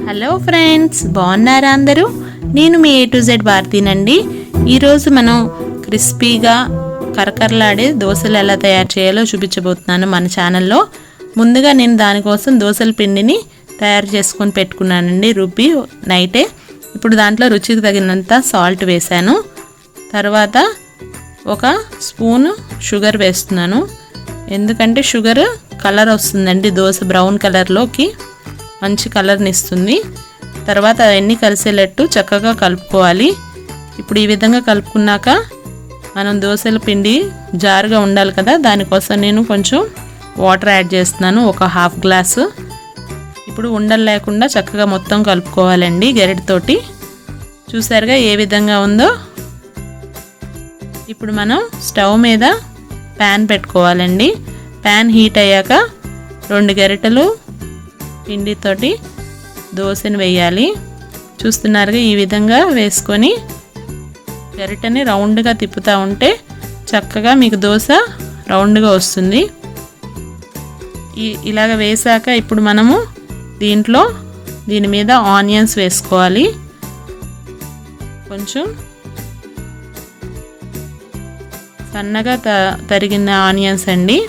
Hello friends, బాగున్నారా అందరూ? నేను మీ A to Z భారతీనండి. ఈరోజు మనం క్రిస్పీగా కరకరలాడే దోశలు ఎలా తయారు చేయాలో చూపించబోతున్నాను మన ఛానల్లో. ముందుగా నేను దానికోసం దోశల పిండిని తయారు చేసుకొని పెట్టుకున్నానండి, రుబ్బి నైటే. ఇప్పుడు దాంట్లో రుచికి తగినంత సాల్ట్ వేసాను. తర్వాత ఒక స్పూను షుగర్ వేస్తున్నాను, ఎందుకంటే షుగర్ కలర్ వస్తుందండి, దోశ బ్రౌన్ కలర్లోకి మంచి కలర్ని ఇస్తుంది. తర్వాత అవన్నీ కలిసేటట్టు చక్కగా కలుపుకోవాలి. ఇప్పుడు ఈ విధంగా కలుపుకున్నాక మనం దోశల పిండి జారుగా ఉండాలి కదా, దానికోసం నేను కొంచెం వాటర్ యాడ్ చేస్తున్నాను, ఒక హాఫ్ గ్లాసు. ఇప్పుడు ఉండలు లేకుండా చక్కగా మొత్తం కలుపుకోవాలండి గరిటెతోటి. చూసారుగా ఏ విధంగా ఉందో. ఇప్పుడు మనం స్టవ్ మీద ప్యాన్ పెట్టుకోవాలండి. ప్యాన్ హీట్ అయ్యాక 2 గరిటెలు పిండితోటి దోశని వేయాలి. చూస్తున్నారుగా ఈ విధంగా వేసుకొని గరిటెని రౌండ్గా తిప్పుతూ ఉంటే చక్కగా మీకు దోశ రౌండ్గా వస్తుంది. ఇలాగ వేసాక ఇప్పుడు మనము దీని మీద ఆనియన్స్ వేసుకోవాలి. కొంచెం సన్నగా తరిగిన ఆనియన్స్ అండి.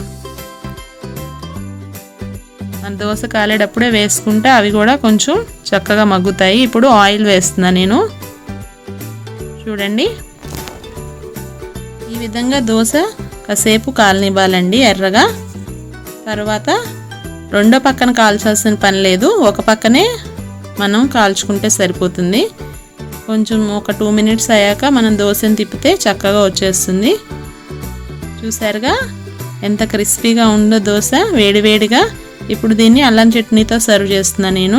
దోశ కాలేటప్పుడే వేసుకుంటే అవి కూడా కొంచెం చక్కగా మగ్గుతాయి. ఇప్పుడు ఆయిల్ వేస్తున్నా నేను. చూడండి, ఈ విధంగా దోశ కాసేపు కాలనివ్వాలండి ఎర్రగా. తర్వాత రెండో పక్కన కాల్చాల్సిన పని లేదు, ఒక పక్కనే మనం కాల్చుకుంటే సరిపోతుంది. కొంచెం ఒక 2 మినిట్స్ అయ్యాక మనం దోశని తిప్పితే చక్కగా వచ్చేస్తుంది. చూసారుగా ఎంత క్రిస్పీగా ఉందో దోశ వేడివేడిగా. ఇప్పుడు దీన్ని అల్లం చట్నీతో సర్వ్ చేస్తున్నా నేను.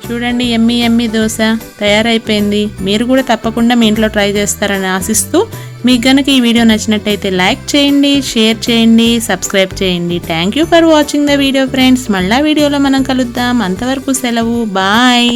చూడండి, ఎమ్మి ఎమ్మి దోశ తయారైపోయింది. మీరు కూడా తప్పకుండా మీ ఇంట్లో ట్రై చేస్తారని ఆశిస్తూ, మీకు కనుక ఈ వీడియో నచ్చినట్టయితే లైక్ చేయండి, షేర్ చేయండి, సబ్స్క్రైబ్ చేయండి. Thank you for watching the video friends. మళ్ళా వీడియోలో మనం కలుద్దాం. అంతవరకు సెలవు, బాయ్.